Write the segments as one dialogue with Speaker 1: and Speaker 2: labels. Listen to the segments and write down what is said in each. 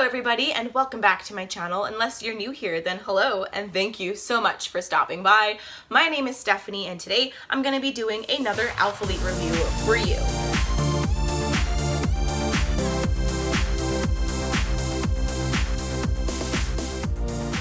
Speaker 1: Hello everybody and welcome back to my channel. Unless you're new here, then hello and thank you so much for stopping by. My name is Stephanie and today I'm going to be doing another Alphalete review for you.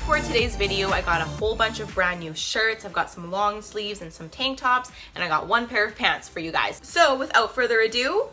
Speaker 1: For today's video, I got a whole bunch of brand new shirts. I've got some long sleeves and some tank tops, and I got one pair of pants for you guys. So without further ado,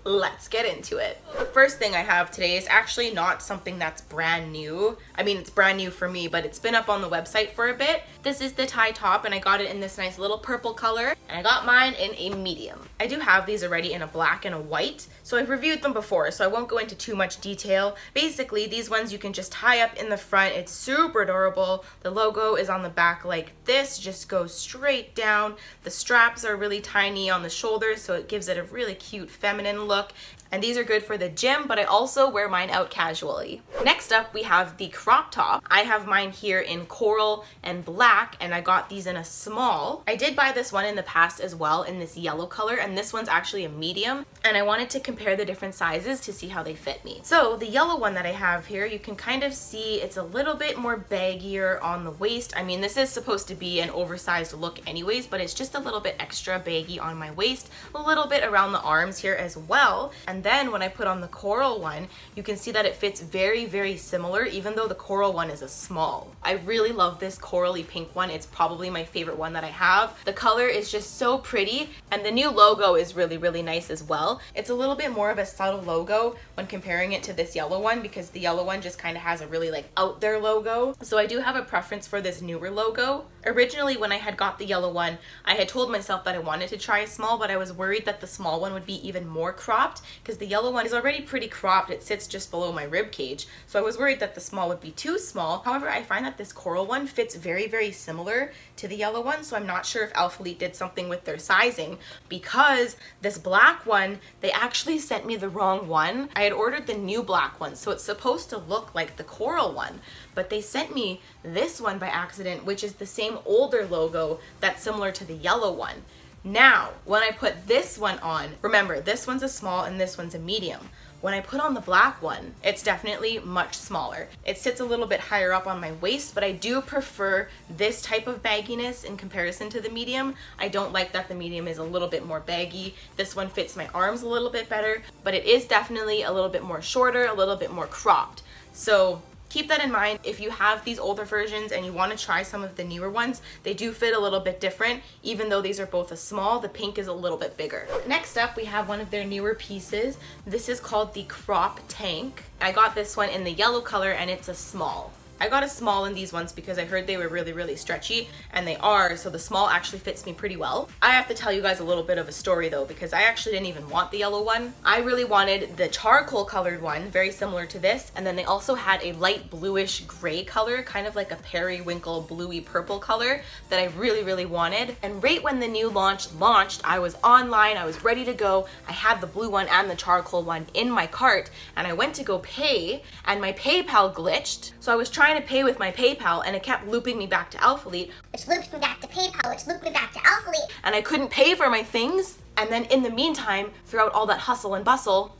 Speaker 1: let's get into it. The first thing I have today is actually not something that's brand new. I mean, it's brand new for me, but it's been up on the website for a bit. This is the tie top and I got it in this nice little purple color and I got mine in a medium. I do have these already in a black and a white, so I've reviewed them before, so I won't go into too much detail. Basically, these ones you can just tie up in the front. It's super adorable. The logo is on the back like this, just goes straight down. The straps are really tiny on the shoulders, so it gives it a really cute feminine look. And these are good for the gym, but I also wear mine out casually. Next up, we have the crop top. I have mine here in coral and black, and I got these in a small. I did buy this one in the past as well in this yellow color, and this one's actually a medium. And I wanted to compare the different sizes to see how they fit me. So the yellow one that I have here, you can kind of see it's a little bit more baggier on the waist. I mean, this is supposed to be an oversized look anyways, but it's just a little bit extra baggy on my waist, a little bit around the arms here as well. And then when I put on the coral one, you can see that it fits very, very similar, even though the coral one is a small. I really love this corally pink one. It's probably my favorite one that I have. The color is just so pretty, and the new logo is really, really nice as well. It's a little bit more of a subtle logo when comparing it to this yellow one, because the yellow one just kind of has a really like out there logo. So I do have a preference for this newer logo. Originally, when I had got the yellow one, I had told myself that I wanted to try a small, but I was worried that the small one would be even more cropped, because the yellow one is already pretty cropped. It sits just below my rib cage, so I was worried that the small would be too small. However, I find that this coral one fits very, very similar to the yellow one, so I'm not sure if Alphalete did something with their sizing, because this black one, they actually sent me the wrong one. I had ordered the new black one, so it's supposed to look like the coral one, but they sent me this one by accident, which is the same older logo that's similar to the yellow one. Now, when I put this one on, remember, this one's a small and this one's a medium. When I put on the black one, it's definitely much smaller. It sits a little bit higher up on my waist, but I do prefer this type of bagginess in comparison to the medium. I don't like that the medium is a little bit more baggy. This one fits my arms a little bit better, but it is definitely a little bit more shorter, a little bit more cropped. So keep that in mind. If you have these older versions and you want to try some of the newer ones, they do fit a little bit different. Even though these are both a small, the pink is a little bit bigger. Next up, we have one of their newer pieces. This is called the crop tank. I got this one in the yellow color and it's a small. I got a small in these ones because I heard they were really, really stretchy, and they are, so the small actually fits me pretty well. I have to tell you guys a little bit of a story though, because I actually didn't even want the yellow one. I really wanted the charcoal colored one, very similar to this, and then they also had a light bluish gray color, kind of like a periwinkle bluey purple color that I really, really wanted. And right when the new launch launched, I was online, I was ready to go. I had the blue one and the charcoal one in my cart, and I went to go pay, and my PayPal glitched. So I was trying to pay with my PayPal and it kept looping me back to Alphalete,
Speaker 2: which looped me back to PayPal, which looped me back to Alphalete,
Speaker 1: and I couldn't pay for my things. And then in the meantime, throughout all that hustle and bustle,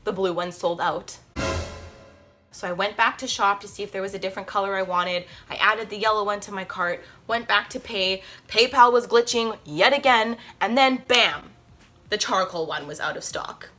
Speaker 1: the blue one sold out. So I went back to shop to see if there was a different color I wanted. I added the yellow one to my cart, went back to pay. PayPal was glitching yet again, and then bam, the charcoal one was out of stock.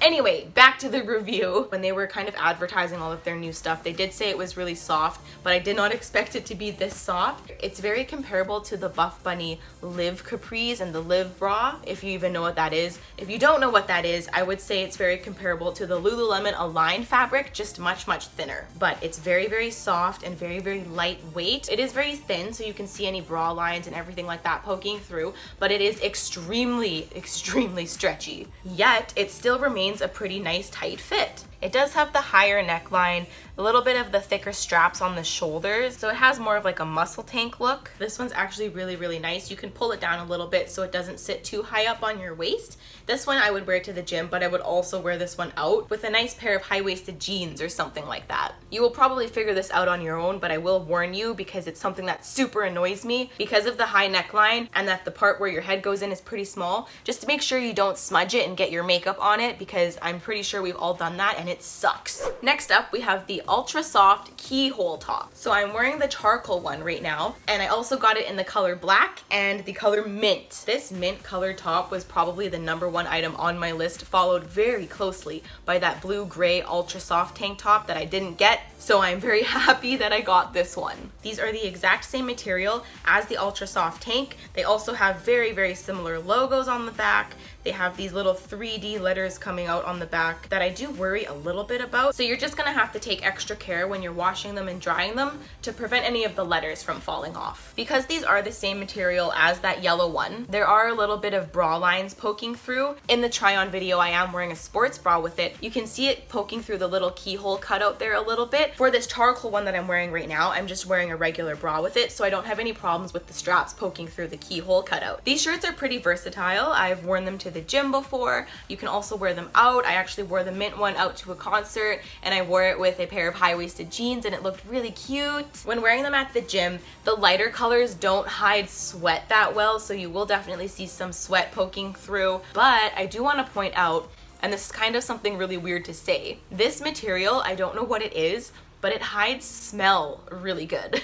Speaker 1: Anyway, back to the review. When they were kind of advertising all of their new stuff, they did say it was really soft, but I did not expect it to be this soft. It's very comparable to the Buff Bunny Live Capris and the Live Bra, if you even know what that is. If you don't know what that is, I would say it's very comparable to the Lululemon Align fabric, just much, much thinner. But it's very, very soft and very, very lightweight. It is very thin, so you can see any bra lines and everything like that poking through, but it is extremely, extremely stretchy. Yet, it still remains a pretty nice tight fit. It does have the higher neckline, a little bit of the thicker straps on the shoulders, so it has more of like a muscle tank look. This one's actually really, really nice. You can pull it down a little bit so it doesn't sit too high up on your waist. This one I would wear to the gym, but I would also wear this one out with a nice pair of high-waisted jeans or something like that. You will probably figure this out on your own, but I will warn you because it's something that super annoys me because of the high neckline and that the part where your head goes in is pretty small. Just to make sure you don't smudge it and get your makeup on it, because I'm pretty sure we've all done that and it sucks. Next up, we have the ultra soft keyhole top. So I'm wearing the charcoal one right now, and I also got it in the color black and the color mint. This mint color top was probably the #1 item on my list, followed very closely by that blue-gray ultra soft tank top that I didn't get, so I'm very happy that I got this one. These are the exact same material as the ultra soft tank. They also have very, very similar logos on the back. They have these little 3D letters coming out on the back that I do worry a little bit about. So you're just gonna have to take extra care when you're washing them and drying them to prevent any of the letters from falling off. Because these are the same material as that yellow one, there are a little bit of bra lines poking through. In the try-on video, I am wearing a sports bra with it. You can see it poking through the little keyhole cutout there a little bit. For this charcoal one that I'm wearing right now, I'm just wearing a regular bra with it, so I don't have any problems with the straps poking through the keyhole cutout. These shirts are pretty versatile. I've worn them to the gym before. You can also wear them out. I actually wore the mint one out to a concert, and I wore it with a pair of high-waisted jeans, and it looked really cute. When wearing them at the gym, the lighter colors don't hide sweat that well, so you will definitely see some sweat poking through. But I do want to point out, and this is kind of something really weird to say, this material, I don't know what it is, but it hides smell really good.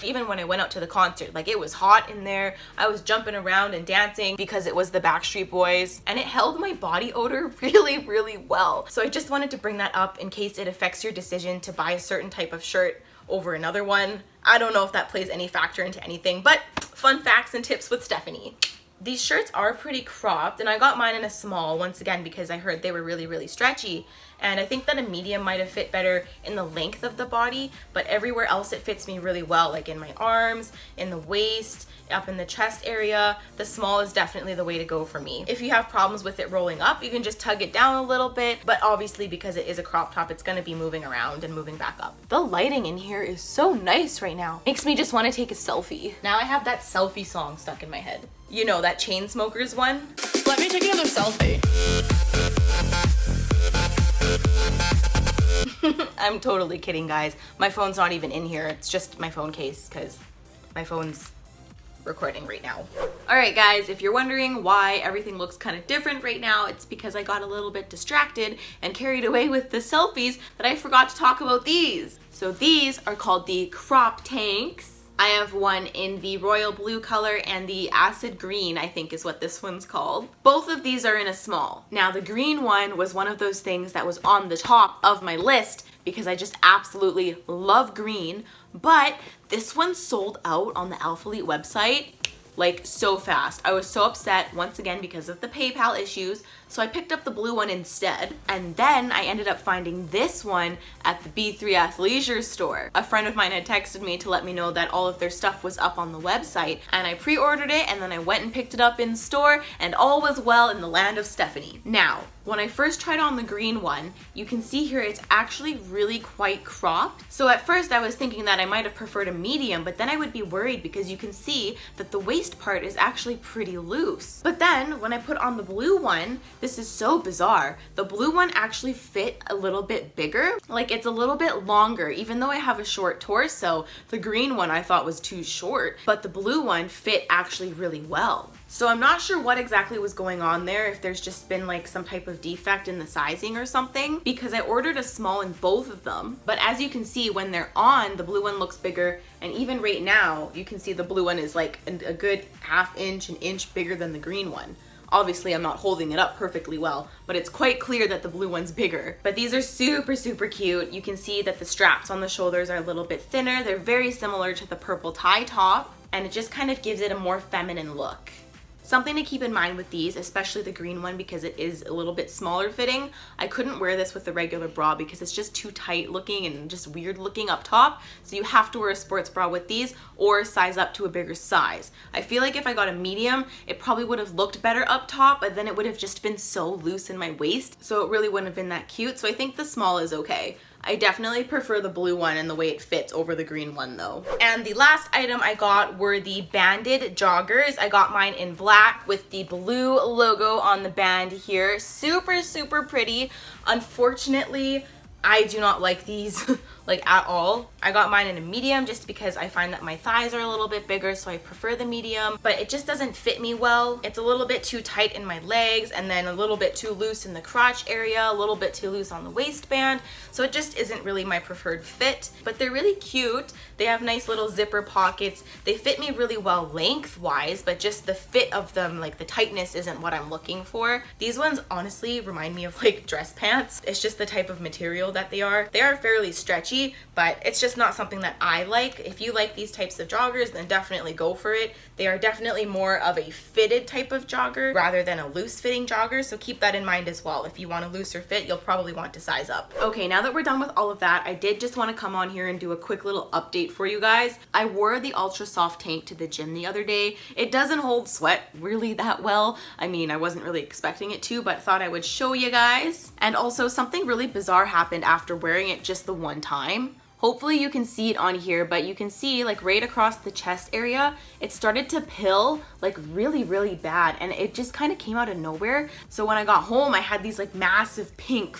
Speaker 1: Even when I went out to the concert, like, it was hot in there. I was jumping around and dancing because it was the Backstreet Boys, and it held my body odor really, really well. So I just wanted to bring that up in case it affects your decision to buy a certain type of shirt over another one. I don't know if that plays any factor into anything, but fun facts and tips with Stephanie. These shirts are pretty cropped, and I got mine in a small once again because I heard they were really, really stretchy. And I think that a medium might have fit better in the length of the body, but everywhere else it fits me really well, like in my arms, in the waist, up in the chest area. The small is definitely the way to go for me. If you have problems with it rolling up, you can just tug it down a little bit, but obviously because it is a crop top, it's gonna be moving around and moving back up. The lighting in here is so nice right now. Makes me just wanna take a selfie. Now I have that selfie song stuck in my head. You know, that Chainsmokers one?
Speaker 3: Let me take another selfie.
Speaker 1: I'm totally kidding, guys. My phone's not even in here. It's just my phone case because my phone's recording right now. All right, guys, if you're wondering why everything looks kind of different right now, it's because I got a little bit distracted and carried away with the selfies that I forgot to talk about these. So these are called the crop tanks. I have one in the royal blue color and the acid green, I think is what this one's called. Both of these are in a small. Now the green one was one of those things that was on the top of my list because I just absolutely love green, but this one sold out on the Alphalete website like so fast. I was so upset once again because of the PayPal issues, so I picked up the blue one instead, and then I ended up finding this one at the B3 Athleisure store. A friend of mine had texted me to let me know that all of their stuff was up on the website, and I pre-ordered it, and then I went and picked it up in store, and all was well in the land of Stephanie. Now, when I first tried on the green one, you can see here it's actually really quite cropped. So at first I was thinking that I might have preferred a medium, but then I would be worried because you can see that the waist part is actually pretty loose. But then when I put on the blue one, this is so bizarre. The blue one actually fit a little bit bigger. Like, it's a little bit longer. Even though I have a short torso, the green one I thought was too short, but the blue one fit actually really well. So I'm not sure what exactly was going on there, if there's just been like some type of defect in the sizing or something, because I ordered a small in both of them. But as you can see, when they're on, the blue one looks bigger, and even right now, you can see the blue one is like a good ½ inch, an inch bigger than the green one. Obviously, I'm not holding it up perfectly well, but it's quite clear that the blue one's bigger. But these are super, super cute. You can see that the straps on the shoulders are a little bit thinner. They're very similar to the purple tie top, and it just kind of gives it a more feminine look. Something to keep in mind with these, especially the green one, because it is a little bit smaller fitting. I couldn't wear this with the regular bra because it's just too tight looking and just weird looking up top. So you have to wear a sports bra with these or size up to a bigger size. I feel like if I got a medium, it probably would have looked better up top, but then it would have just been so loose in my waist. So it really wouldn't have been that cute. So I think the small is okay. I definitely prefer the blue one and the way it fits over the green one though. And the last item I got were the banded joggers. I got mine in black with the blue logo on the band here. Super, super pretty. Unfortunately, I do not like these like at all. I got mine in a medium just because I find that my thighs are a little bit bigger, so I prefer the medium, but it just doesn't fit me well. It's a little bit too tight in my legs and then a little bit too loose in the crotch area, a little bit too loose on the waistband, so it just isn't really my preferred fit. But they're really cute. They have nice little zipper pockets. They fit me really well lengthwise, but just the fit of them, like the tightness, isn't what I'm looking for. These ones honestly remind me of like dress pants. It's just the type of material that they are. They are fairly stretchy, but it's just not something that I like. If you like these types of joggers, then definitely go for it. They are definitely more of a fitted type of jogger rather than a loose fitting jogger, so keep that in mind as well. If you want a looser fit, you'll probably want to size up. Okay, now that we're done with all of that, I did just want to come on here and do a quick little update for you guys. I wore the ultra soft tank to the gym the other day. It doesn't hold sweat really that well. I mean, I wasn't really expecting it to, but thought I would show you guys. And also, something really bizarre happened after wearing it just the one time. Hopefully you can see it on here, but you can see like right across the chest area, it started to pill like really, really bad, and it just kind of came out of nowhere. So when I got home, I had these like massive pink.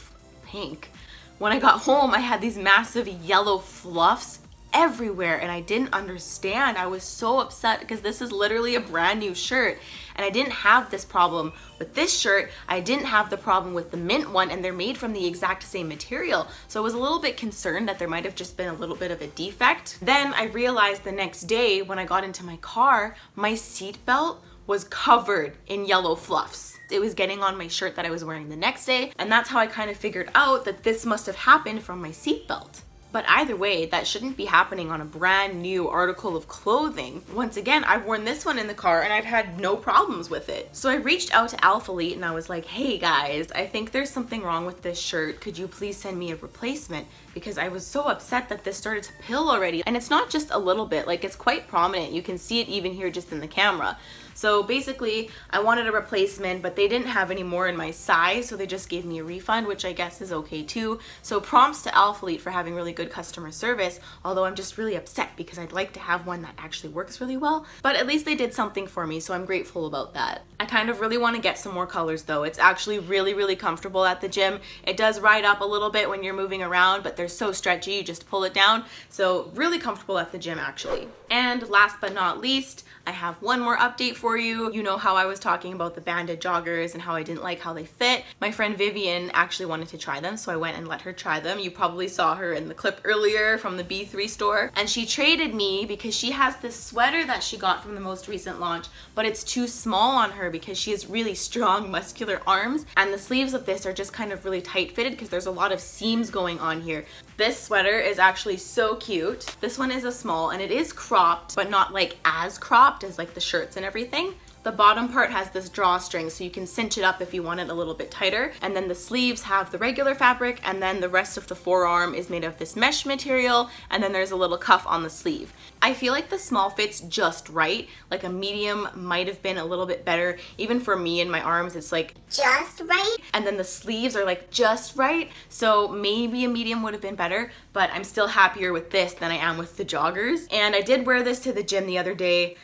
Speaker 1: When I got home, I had these massive yellow fluffs everywhere, and I didn't understand. I was so upset because this is literally a brand new shirt, and I didn't have this problem with this shirt. I didn't have the problem with the mint one, and they're made from the exact same material. So I was a little bit concerned that there might have just been a little bit of a defect. Then I realized the next day when I got into my car, my seat belt was covered in yellow fluffs. It was getting on my shirt that I was wearing the next day, and that's how I kind of figured out that this must have happened from my seat belt. But either way, that shouldn't be happening on a brand new article of clothing. Once again, I've worn this one in the car and I've had no problems with it. So I reached out to Alphalete and I was like, hey guys, I think there's something wrong with this shirt. Could you please send me a replacement? Because I was so upset that this started to pill already. And it's not just a little bit, like it's quite prominent. You can see it even here just in the camera. So basically, I wanted a replacement, but they didn't have any more in my size, so they just gave me a refund, which I guess is okay too. So prompts to Alphalete for having really good customer service, although I'm just really upset because I'd like to have one that actually works really well. But at least they did something for me, so I'm grateful about that. I kind of really want to get some more colors though. It's actually really, really comfortable at the gym. It does ride up a little bit when you're moving around, but they're so stretchy, you just pull it down. So really comfortable at the gym actually. And last but not least, I have one more update for you. You know how I was talking about the banded joggers and how I didn't like how they fit. My friend Vivian actually wanted to try them, so I went and let her try them. You probably saw her in the clip earlier from the B3 store. And she traded me because she has this sweater that she got from the most recent launch, but it's too small on her because she has really strong muscular arms, and the sleeves of this are just kind of really tight fitted because there's a lot of seams going on here. This sweater is actually so cute. This one is a small and it is cropped, but not like as cropped as like the shirts and everything. The bottom part has this drawstring, so you can cinch it up if you want it a little bit tighter. And then the sleeves have the regular fabric, and then the rest of the forearm is made of this mesh material, and then there's a little cuff on the sleeve. I feel like the small fits just right. Like a medium might have been a little bit better. Even for me and my arms, it's like
Speaker 2: Just right?
Speaker 1: and then the sleeves are like just right. So maybe a medium would have been better, but I'm still happier with this than I am with the joggers. And I did wear this to the gym the other day.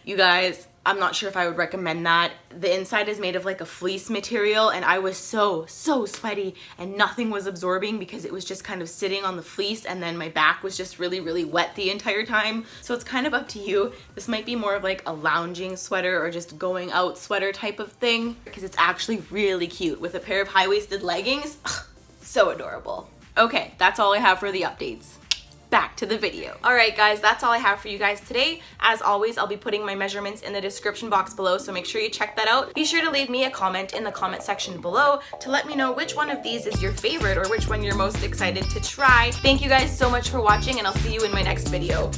Speaker 1: You guys, I'm not sure if I would recommend that. The inside is made of like a fleece material, and I was so sweaty and nothing was absorbing because it was just kind of sitting on the fleece, and then my back was just really wet the entire time. So it's kind of up to you. This might be more of like a lounging sweater or just going out sweater type of thing, because it's actually really cute with a pair of high-waisted leggings. Ugh, so adorable. Okay, that's all I have for the updates. Back to the video. All right guys, that's all I have for you guys today. As always, I'll be putting my measurements in the description box below, so make sure you check that out. Be sure to leave me a comment in the comment section below to let me know which one of these is your favorite or which one you're most excited to try. Thank you guys so much for watching, and I'll see you in my next video.